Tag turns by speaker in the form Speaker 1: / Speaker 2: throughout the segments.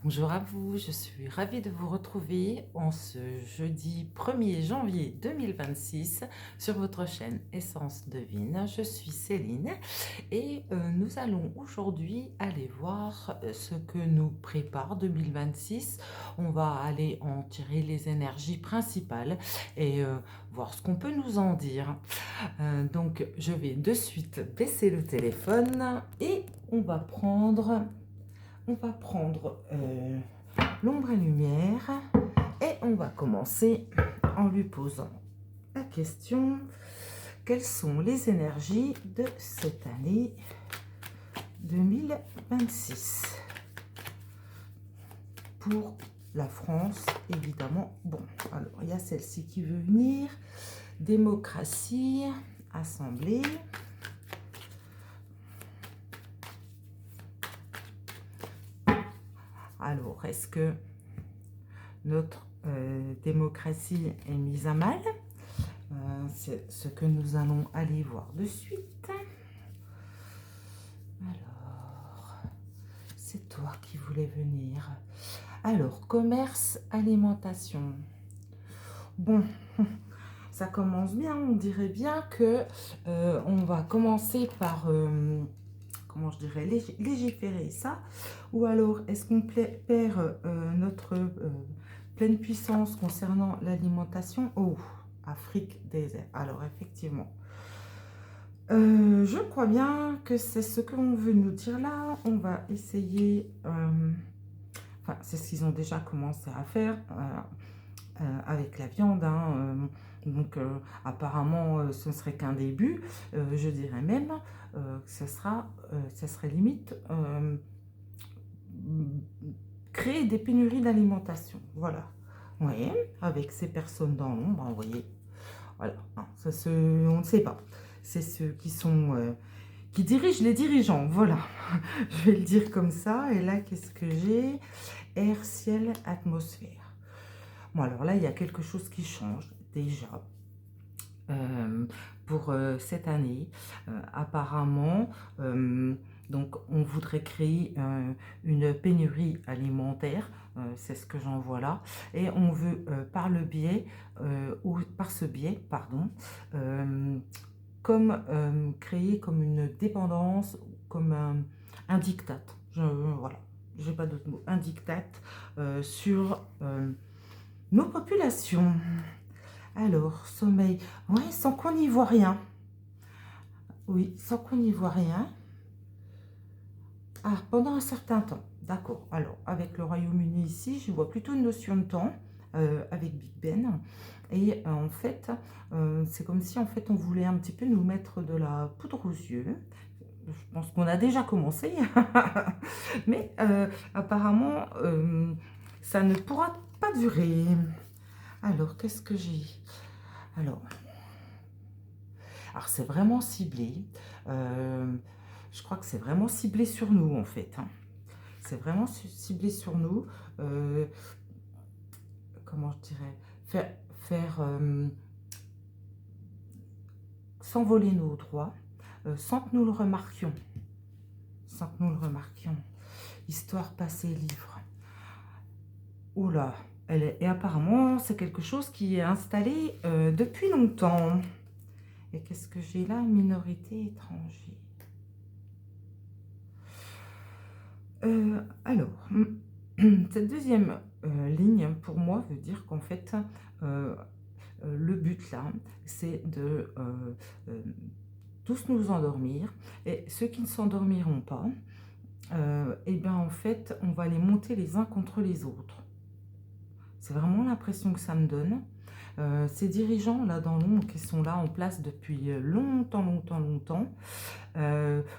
Speaker 1: Bonjour à vous, je suis ravie de vous retrouver en ce jeudi 1er janvier 2026 sur votre chaîne Essence Devine. Je suis Céline et nous allons aujourd'hui aller voir ce que nous prépare 2026. On va aller en tirer les énergies principales et voir ce qu'on peut nous en dire. Donc je vais de suite baisser le téléphone et on va prendre l'ombre et lumière et on va commencer en lui posant la question: quelles sont les énergies de cette année 2026 pour la France, évidemment? Bon, alors il y a celle-ci qui veut venir: démocratie, assemblée. Alors, est-ce que notre démocratie est mise à mal? C'est ce que nous allons aller voir de suite. Alors, c'est toi qui voulais venir. Alors, commerce, alimentation. Bon, ça commence bien. On dirait bien que on va commencer par, comment je dirais, légiférer ça. Ou alors, est-ce qu'on perd notre pleine puissance concernant l'alimentation? Oh, Afrique désert. Alors, effectivement, je crois bien que c'est ce qu'on veut nous dire là. On va essayer, enfin, c'est ce qu'ils ont déjà commencé à faire avec la viande, hein, donc, apparemment, ce ne serait qu'un début. Je dirais même que ça serait limite créer des pénuries d'alimentation. Voilà. Oui, avec ces personnes dans l'ombre, vous voyez. Voilà, hein, on ne sait pas. C'est ceux qui sont qui dirigent les dirigeants. Voilà, je vais le dire comme ça. Et là, qu'est-ce que j'ai? Air, ciel, atmosphère. Bon, alors là, il y a quelque chose qui change déjà pour cette année. Apparemment, donc on voudrait créer une pénurie alimentaire, c'est ce que j'en vois là, et on veut par le biais, ou par ce biais, pardon, comme créer comme une dépendance, comme un diktat. Voilà, j'ai pas d'autre mot, un diktat sur nos populations. Alors, sommeil, ouais, sans qu'on n'y voit rien. Oui, sans qu'on n'y voit rien. Ah, pendant un certain temps, d'accord. Alors, avec le Royaume-Uni ici, je vois plutôt une notion de temps avec Big Ben. Et en fait, c'est comme si en fait on voulait un petit peu nous mettre de la poudre aux yeux. Je pense qu'on a déjà commencé, mais apparemment, ça ne pourra pas durer. Alors, qu'est-ce que j'ai? Alors, c'est vraiment ciblé. Euh, je crois que c'est vraiment ciblé sur nous, en fait, hein. C'est vraiment ciblé sur nous. Euh, comment je dirais? Faire s'envoler nos droits sans que nous le remarquions. Sans que nous le remarquions. Histoire passée, livre. Oula, et apparemment, c'est quelque chose qui est installé depuis longtemps. Et qu'est-ce que j'ai là? Minorité étrangère. Alors, cette deuxième ligne, pour moi, veut dire qu'en fait, le but là, c'est de tous nous endormir. Et ceux qui ne s'endormiront pas, et bien en fait, on va les monter les uns contre les autres. C'est vraiment l'impression que ça me donne. Ces dirigeants là dans l'ombre qui sont là en place depuis longtemps,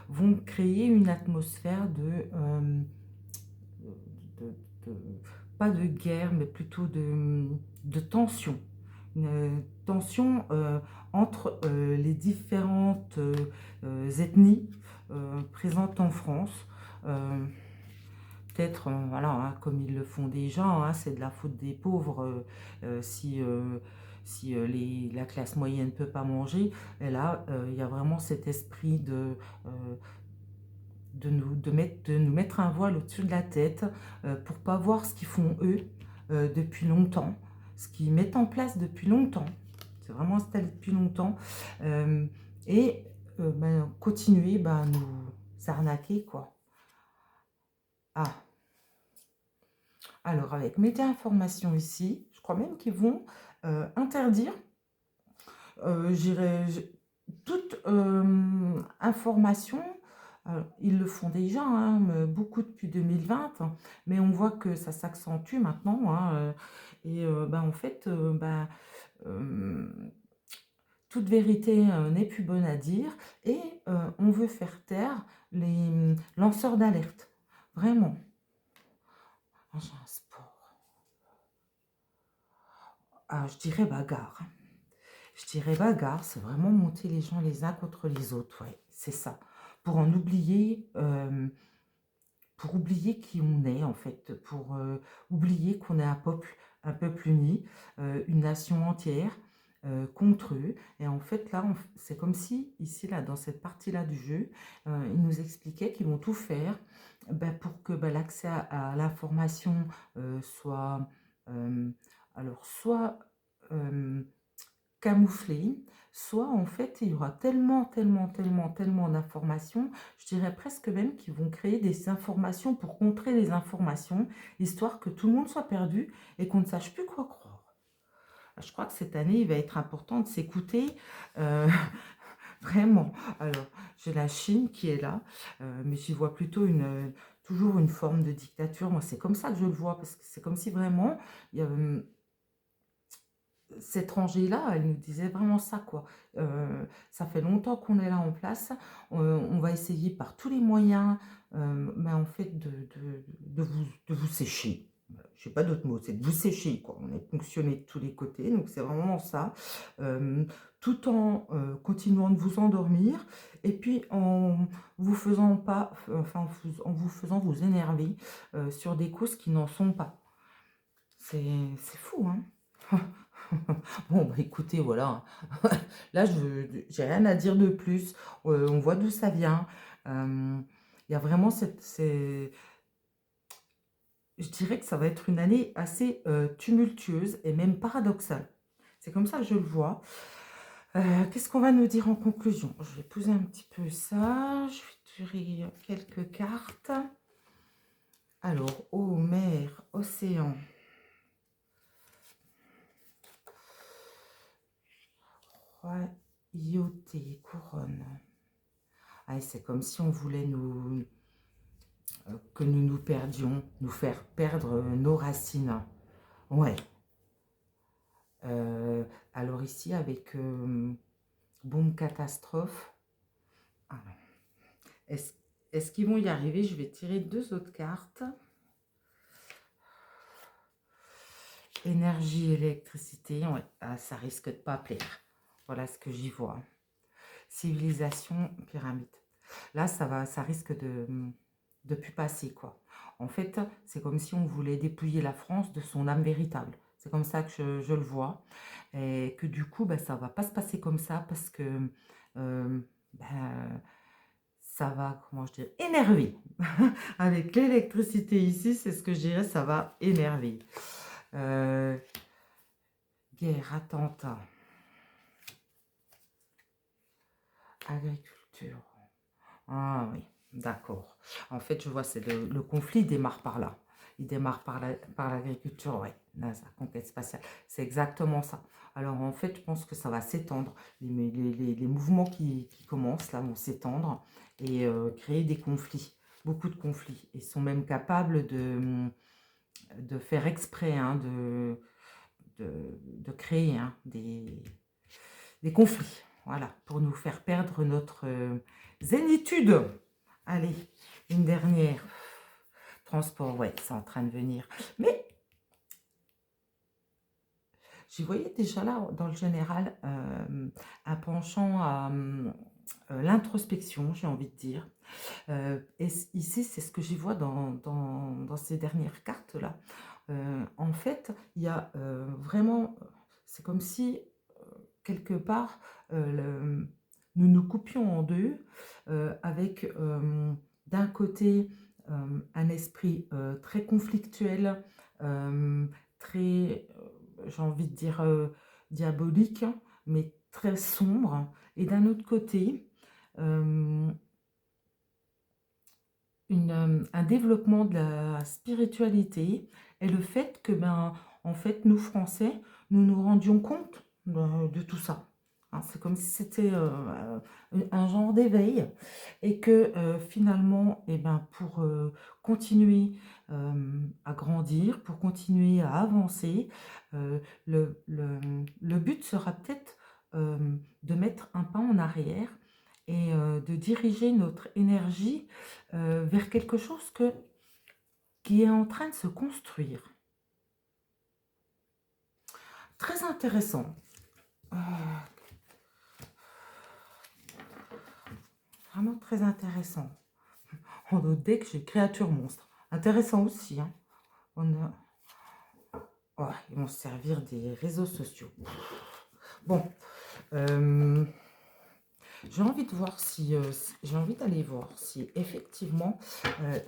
Speaker 1: vont créer une atmosphère de- de- pas de guerre, mais plutôt de tension. Une tension entre les différentes ethnies présentes en France. Euh, Peut-être, voilà, hein, comme ils le font déjà, hein, c'est de la faute des pauvres si la classe moyenne ne peut pas manger. Et là, il y a vraiment cet esprit de nous mettre un voile au-dessus de la tête pour pas voir ce qu'ils font eux depuis longtemps, ce qu'ils mettent en place depuis longtemps. C'est vraiment installé depuis longtemps. Euh, et continuer à nous arnaquer, quoi. Ah, alors avec Média Information ici, je crois même qu'ils vont interdire toute information. Ils le font déjà, hein, beaucoup depuis 2020, hein, mais on voit que ça s'accentue maintenant, hein, en fait, euh, toute vérité n'est plus bonne à dire, et on veut faire taire les lanceurs d'alerte. Vraiment. Ah, j'ai un sport. Ah, je dirais bagarre. Je dirais bagarre, c'est vraiment monter les gens les uns contre les autres, ouais, c'est ça. Pour en oublier, pour oublier qui on est en fait, pour oublier qu'on est un peuple uni, une nation entière contre eux. Et en fait là, c'est comme si ici là, dans cette partie-là du jeu, ils nous expliquaient qu'ils vont tout faire pour que l'accès à l'information soit, euh, alors soit camouflé, soit en fait il y aura tellement d'informations, je dirais presque même qu'ils vont créer des informations pour contrer les informations, histoire que tout le monde soit perdu et qu'on ne sache plus quoi croire. Je crois que cette année, il va être important de s'écouter vraiment. Alors, j'ai la Chine qui est là, mais j'y vois plutôt toujours une forme de dictature. Moi, c'est comme ça que je le vois, parce que c'est comme si vraiment il y a, cet étranger-là, elle nous disait vraiment ça, quoi. Ça fait longtemps qu'on est là en place. On va essayer par tous les moyens, en fait, de vous sécher. Je n'ai pas d'autre mot, c'est de vous sécher, quoi. On est ponctionné de tous les côtés, donc c'est vraiment ça. Tout en continuant de vous endormir, et puis en vous faisant pas, enfin, en vous faisant vous énerver sur des causes qui n'en sont pas. C'est fou, hein. Bon, écoutez, voilà. Là, j'ai rien à dire de plus. On voit d'où ça vient. Il y a vraiment je dirais que ça va être une année assez tumultueuse et même paradoxale. C'est comme ça que je le vois. Qu'est-ce qu'on va nous dire en conclusion? Je vais poser un petit peu ça. Je vais tirer quelques cartes. Alors, eau, mer, océan. Royauté, couronne. Ah, c'est comme si on voulait que nous nous perdions, nous faire perdre nos racines. Ouais. Euh, alors ici, avec bombe catastrophe. Ah, est-ce qu'ils vont y arriver? Je vais tirer deux autres cartes. Énergie, électricité. Ouais. Ah, ça risque de pas plaire. Voilà ce que j'y vois. Civilisation, pyramide. Là, ça risque de plus passer, quoi. En fait, c'est comme si on voulait dépouiller la France de son âme véritable. C'est comme ça que je le vois. Et que du coup, ça va pas se passer comme ça, parce que euh, ça va, comment je dirais, énerver. Avec l'électricité ici, c'est ce que je dirais, ça va énerver. Guerre, attentat, agriculture. Ah oui, d'accord. En fait, je vois, c'est le conflit démarre par là. Il démarre par l'agriculture, ouais. NASA, conquête spatiale. C'est exactement ça. Alors, en fait, je pense que ça va s'étendre. Les mouvements qui commencent, là, vont s'étendre et créer des conflits. Beaucoup de conflits. Ils sont même capables de faire exprès, hein, de créer, hein, des conflits. Voilà, pour nous faire perdre notre zénitude. Allez, une dernière. Transport, ouais, c'est en train de venir. Mais j'y voyais déjà là, dans le général, un penchant à l'introspection, j'ai envie de dire. Et ici, c'est ce que j'y vois dans ces dernières cartes-là. En fait, il y a vraiment... C'est comme si, quelque part, nous nous coupions en deux avec d'un côté un esprit très conflictuel, très, j'ai envie de dire, diabolique, hein, mais très sombre. Et d'un autre côté, un développement de la spiritualité et le fait que, ben, en fait, nous, Français, nous nous rendions compte de tout ça. Hein, c'est comme si c'était un genre d'éveil et que finalement, eh ben, pour continuer à grandir, pour continuer à avancer, euh, le but sera peut-être de mettre un pas en arrière et de diriger notre énergie vers quelque chose qui est en train de se construire. Très intéressant. Vraiment très intéressant. On a deck, j'ai créature monstre. Intéressant aussi. Hein. Oh, ils vont se servir des réseaux sociaux. Bon. J'ai envie de voir si... j'ai envie d'aller voir si effectivement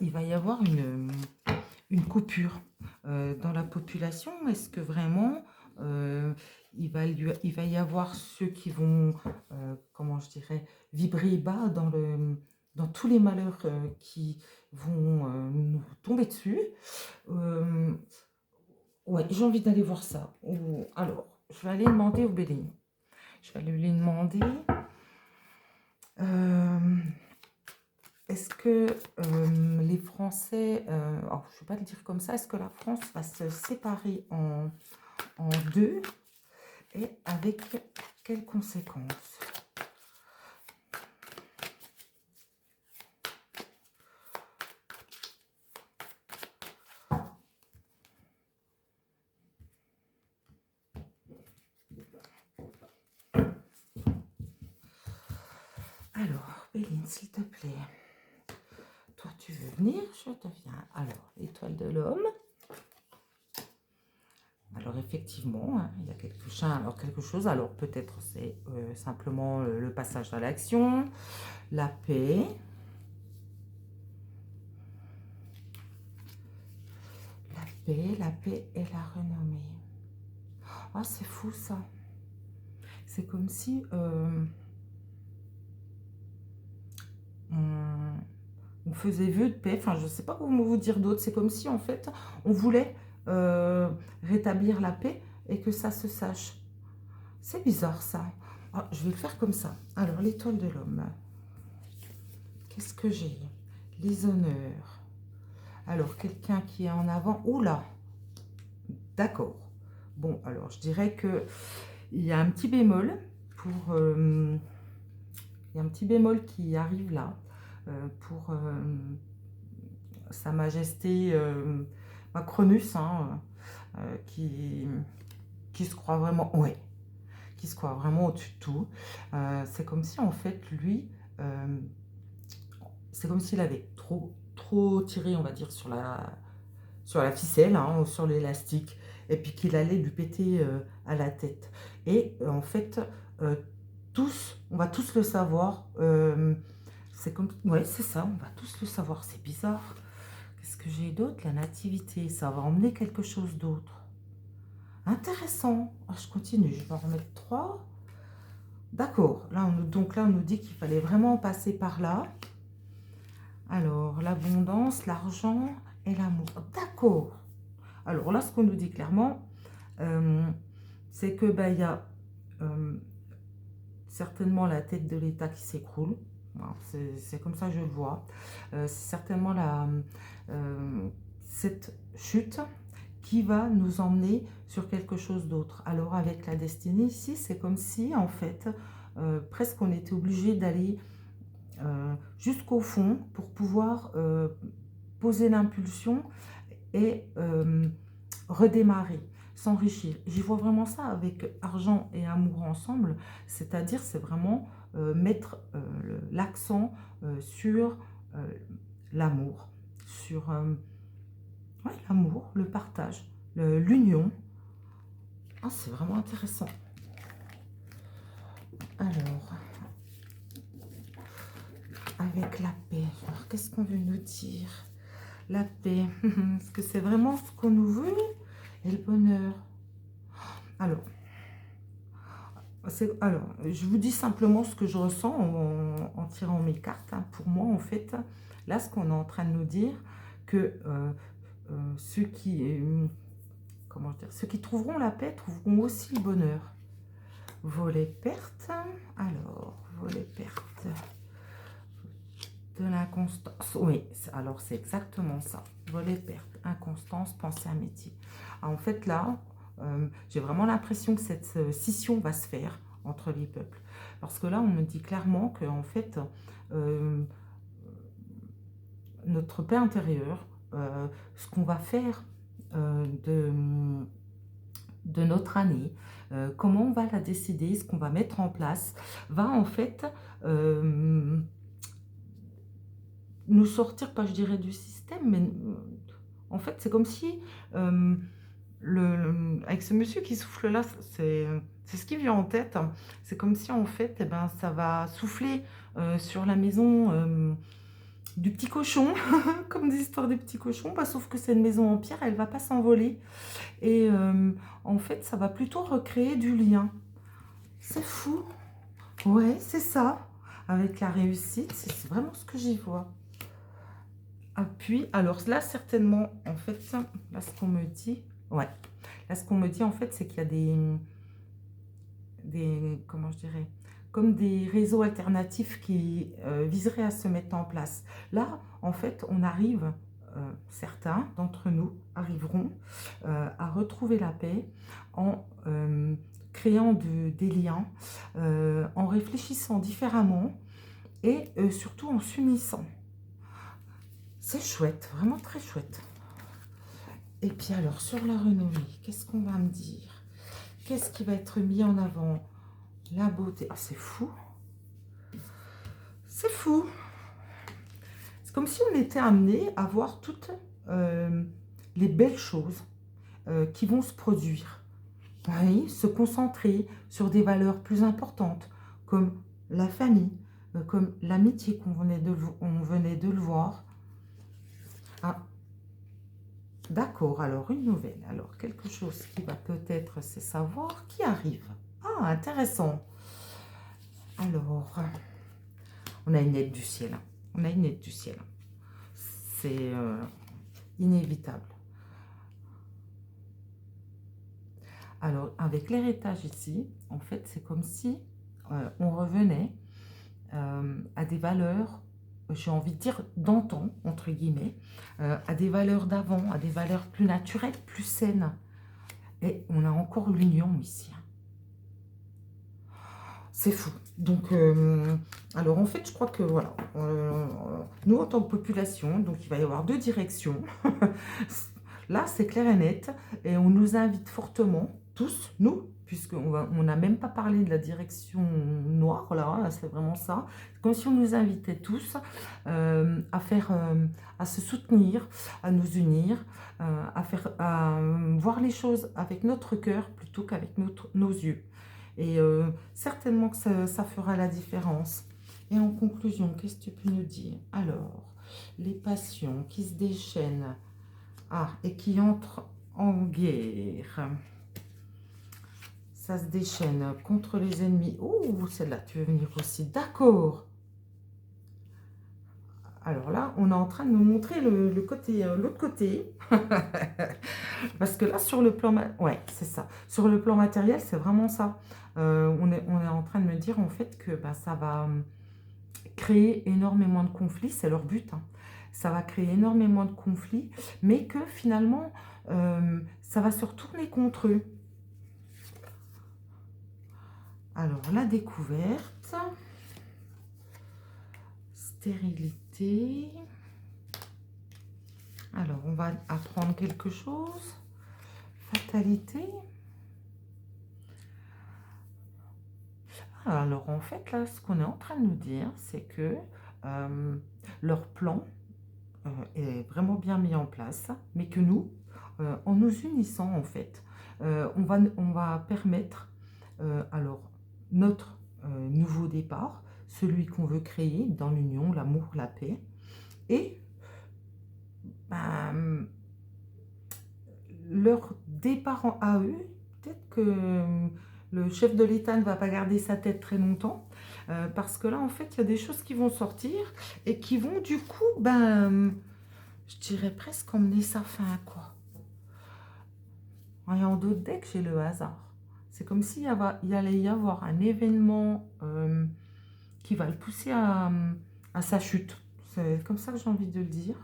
Speaker 1: il va y avoir une coupure dans la population. Est-ce que vraiment il va y avoir ceux qui vont, comment je dirais, vibrer bas dans tous les malheurs qui vont nous tomber dessus. Ouais, j'ai envie d'aller voir ça. Alors, je vais aller demander au Béline. Je vais aller lui demander... est-ce que les Français, alors je ne vais pas le dire comme ça, est-ce que la France va se séparer en deux et avec quelles conséquences? Alors, Béline, s'il te plaît, toi tu veux venir, je te viens. Alors, l'étoile de l'homme. Alors effectivement, hein, il y a quelque chose. Alors peut-être c'est simplement le passage à l'action, la paix. La paix et la renommée. Ah, c'est fou ça. C'est comme si on faisait vœu de paix. Enfin, je ne sais pas comment vous dire d'autre. C'est comme si en fait on voulait rétablir la paix et que ça se sache. C'est bizarre ça. Ah, je vais le faire comme ça. Alors, l'étoile de l'homme. Qu'est-ce que j'ai? Les honneurs. Alors, quelqu'un qui est en avant. Oula! D'accord. Bon, alors, je dirais que il y a un petit bémol pour... il y a un petit bémol qui arrive là pour Sa Majesté Macronus, hein, qui se croit vraiment... Ouais, qui se croit vraiment au-dessus de tout. C'est comme si, en fait, lui... c'est comme s'il avait trop tiré, on va dire, sur la ficelle, hein, ou sur l'élastique, et puis qu'il allait lui péter à la tête. Et en fait, on va tous le savoir. C'est comme, ouais, c'est ça, on va tous le savoir. C'est bizarre. Qu'est-ce que j'ai d'autre? La nativité, ça va emmener quelque chose d'autre. Intéressant. Ah, je continue, je vais en remettre 3. D'accord. Donc là, on nous dit qu'il fallait vraiment passer par là. Alors, l'abondance, l'argent et l'amour. D'accord. Alors là, ce qu'on nous dit clairement, c'est que il y a certainement la tête de l'État qui s'écroule. C'est comme ça que je le vois. C'est certainement cette chute qui va nous emmener sur quelque chose d'autre. Alors avec la destinée ici, c'est comme si en fait, presque on était obligé d'aller jusqu'au fond pour pouvoir poser l'impulsion et redémarrer, s'enrichir. J'y vois vraiment ça avec argent et amour ensemble, c'est-à-dire c'est vraiment mettre l'accent sur l'amour, sur ouais, l'amour, le partage, l'union. Ah, c'est vraiment intéressant. avec la paix. Alors, qu'est-ce qu'on veut nous dire? La paix. Est-ce que c'est vraiment ce qu'on nous veut? Et le bonheur. Alors, je vous dis simplement ce que je ressens en tirant mes cartes, hein. Pour moi, en fait, là, ce qu'on est en train de nous dire, que ceux qui, comment dire, ceux qui trouveront la paix trouveront aussi le bonheur. Volet perte. Alors, volet perte. De l'inconstance. Oui, alors c'est exactement ça. Volet perte, inconstance, pensée à métier. Alors, en fait, là, j'ai vraiment l'impression que cette scission va se faire entre les peuples. Parce que là, on me dit clairement que, en fait, notre paix intérieure, ce qu'on va faire de notre année, comment on va la décider, ce qu'on va mettre en place, va en fait nous sortir, pas je dirais du système, mais en fait c'est comme si avec ce monsieur qui souffle là, c'est ce qui vient en tête, c'est comme si en fait eh ben, ça va souffler sur la maison du petit cochon, comme des histoires des petits cochons, bah, sauf que c'est une maison en pierre, elle va pas s'envoler. Et en fait, ça va plutôt recréer du lien. C'est fou. Ouais, c'est ça. Avec la réussite, c'est vraiment ce que j'y vois. Appui. Alors là, certainement, en fait, là, ce qu'on me dit, ouais. Là, ce qu'on me dit, en fait, c'est qu'il y a comment je dirais, comme des réseaux alternatifs qui viseraient à se mettre en place. Là, en fait, on arrive, certains d'entre nous arriveront à retrouver la paix en créant des liens, en réfléchissant différemment et surtout en s'unissant. C'est chouette, vraiment très chouette. Et puis alors, sur la renommée, qu'est-ce qu'on va me dire? Qu'est-ce qui va être mis en avant? La beauté. Ah, c'est fou. C'est fou. C'est comme si on était amené à voir toutes les belles choses qui vont se produire. Oui, se concentrer sur des valeurs plus importantes, comme la famille, comme l'amitié qu'on venait de le voir. Ah, d'accord, alors une nouvelle. Alors, quelque chose qui va peut-être se savoir qui arrive. Ah, intéressant. Alors, on a une aide du ciel. On a une aide du ciel. C'est inévitable. Alors, avec l'héritage ici, en fait, c'est comme si on revenait à des valeurs, j'ai envie de dire d'antan, entre guillemets, à des valeurs d'avant, à des valeurs plus naturelles, plus saines. Et on a encore l'union ici. C'est fou. Donc, alors en fait, je crois que voilà, nous en tant que population, donc il va y avoir deux directions. Là, c'est clair et net, et on nous invite fortement, tous, nous, puisqu'on n'a même pas parlé de la direction noire, là, c'est vraiment ça. C'est comme si on nous invitait tous à se soutenir, à nous unir, à voir les choses avec notre cœur plutôt qu'avec nos yeux. Et certainement que ça fera la différence. Et en conclusion, qu'est-ce que tu peux nous dire? Alors, les passions qui se déchaînent, et qui entrent en guerre. Ça se déchaîne contre les ennemis. Oh, celle-là, tu veux venir aussi. D'accord. Alors là, on est en train de nous montrer l'autre côté. Parce que là, sur le plan... Ouais, c'est ça. Sur le plan matériel, c'est vraiment ça. On est en train de me dire, en fait, que ça va créer énormément de conflits. C'est leur but, hein. Ça va créer énormément de conflits, mais que finalement, ça va se retourner contre eux. Alors, la découverte, stérilité. Alors, on va apprendre quelque chose. Fatalité. Alors, en fait, là, ce qu'on est en train de nous dire, c'est que leur plan est vraiment bien mis en place, mais que nous, en nous unissant, en fait, on va permettre, alors, notre nouveau départ, celui qu'on veut créer dans l'union, l'amour, la paix. Et ben, leur départ à eux, peut-être que le chef de l'État ne va pas garder sa tête très longtemps, parce que là, en fait, il y a des choses qui vont sortir et qui vont, du coup, je dirais presque emmener sa fin, quoi. Et en d'autres decks, j'ai le hasard. C'est comme s'il il allait y avoir un événement qui va le pousser à sa chute. C'est comme ça que j'ai envie de le dire.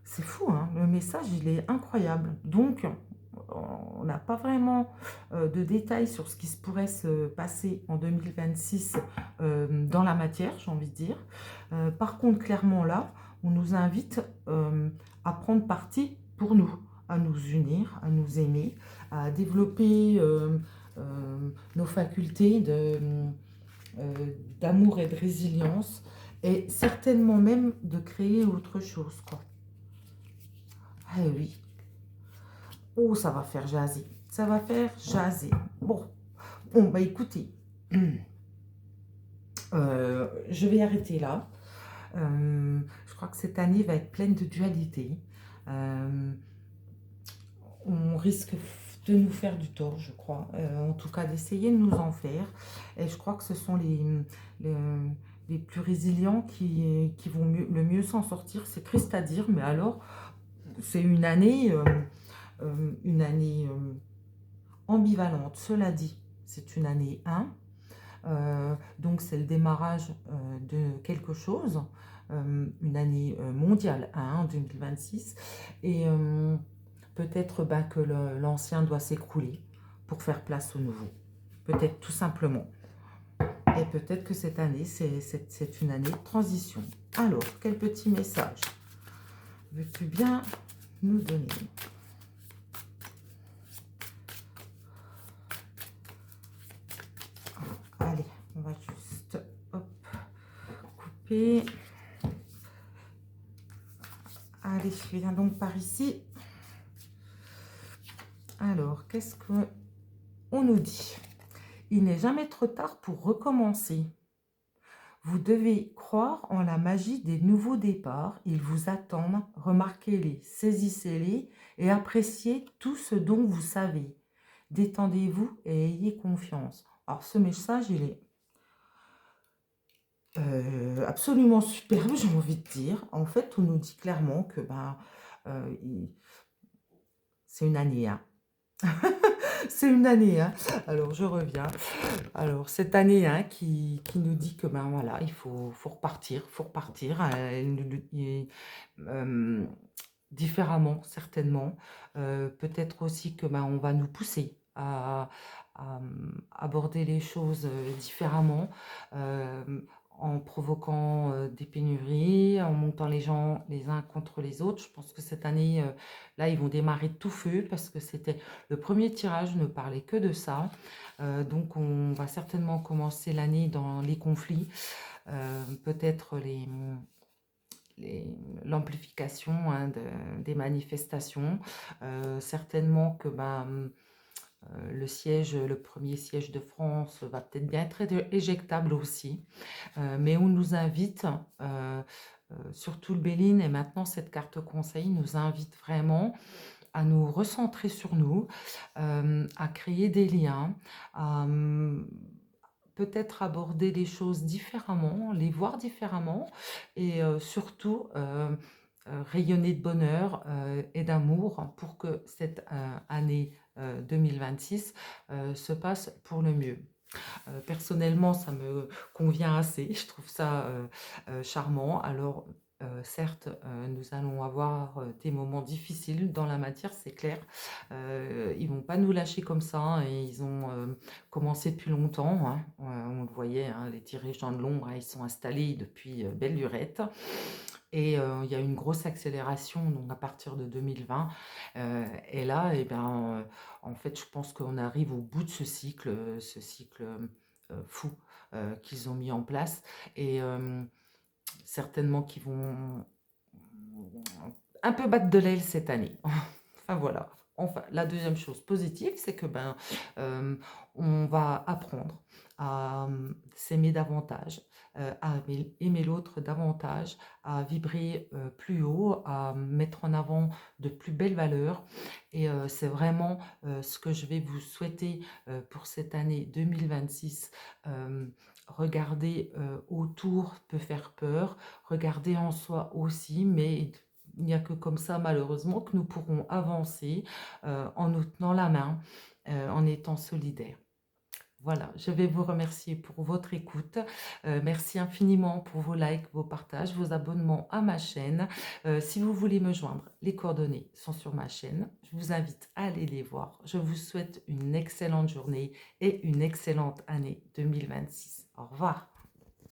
Speaker 1: C'est fou, hein, le message, il est incroyable. Donc, on n'a pas vraiment de détails sur ce qui se pourrait se passer en 2026 dans la matière, j'ai envie de dire. Par contre, clairement, là, on nous invite à prendre parti pour nous, à nous unir, à nous aimer, à développer nos facultés d'amour et de résilience, et certainement même de créer autre chose, quoi. Ah oui. Oh, ça va faire jaser. Ça va faire jaser. Bon, bah écoutez, je vais arrêter là. Je crois que cette année va être pleine de dualité. On risque de nous faire du tort, je crois. En tout cas, d'essayer de nous en faire. Et je crois que ce sont les plus résilients qui vont le mieux s'en sortir. C'est triste à dire, mais alors, c'est une année ambivalente. Cela dit, c'est une année 1, donc c'est le démarrage de quelque chose, une année mondiale 1, 2026, et peut-être que l'ancien doit s'écrouler pour faire place au nouveau, peut-être tout simplement. Et peut-être que cette année, c'est une année de transition. Alors, quel petit message veux-tu bien nous donner ? Allez, on va juste couper. Allez, je viens donc par ici. Alors, qu'est-ce qu'on nous dit ? Il n'est jamais trop tard pour recommencer. Vous devez croire en la magie des nouveaux départs. Ils vous attendent. Remarquez-les, saisissez-les et appréciez tout ce dont vous savez. Détendez-vous et ayez confiance. Alors, ce message, il est absolument superbe, j'ai envie de dire. En fait, on nous dit clairement que c'est une année, hein. C'est une année, hein. Alors, je reviens. Alors, cette année, hein, qui nous dit que voilà, il faut repartir, différemment, certainement. Peut-être aussi que on va nous pousser à aborder les choses différemment, en provoquant des pénuries, en montant les gens les uns contre les autres. Je pense que cette année, là, ils vont démarrer de tout feu parce que c'était le premier tirage, ne parlait que de ça. Donc, on va certainement commencer l'année dans les conflits, peut-être l'amplification, hein, des manifestations. Certainement que le premier siège de France va peut-être bien être éjectable aussi. Mais on nous invite, surtout le Béline et maintenant cette carte conseil nous invite vraiment à nous recentrer sur nous, à créer des liens, à peut-être aborder les choses différemment, les voir différemment et surtout rayonner de bonheur et d'amour pour que cette année 2026 se passe pour le mieux. Personnellement, ça me convient assez, je trouve ça charmant. Alors, certes, nous allons avoir des moments difficiles dans la matière, c'est clair. Ils vont pas nous lâcher comme ça, hein, et ils ont commencé depuis longtemps, hein. On le voyait, hein, les dirigeants de l'ombre, hein, ils sont installés depuis belle lurette. Et il y a une grosse accélération donc à partir de 2020. Et là, en fait, je pense qu'on arrive au bout de ce cycle fou qu'ils ont mis en place. Et certainement qu'ils vont un peu battre de l'aile cette année. Enfin voilà, enfin, la deuxième chose positive, c'est que euh, on va apprendre à s'aimer davantage, à aimer l'autre davantage, à vibrer plus haut, à mettre en avant de plus belles valeurs. Et c'est vraiment ce que je vais vous souhaiter pour cette année 2026. Euh, Regarder autour peut faire peur, regarder en soi aussi, mais il n'y a que comme ça, malheureusement, que nous pourrons avancer en nous tenant la main, en étant solidaires. Voilà, je vais vous remercier pour votre écoute. Merci infiniment pour vos likes, vos partages, vos abonnements à ma chaîne. Si vous voulez me joindre, les coordonnées sont sur ma chaîne. Je vous invite à aller les voir. Je vous souhaite une excellente journée et une excellente année 2026. Au revoir.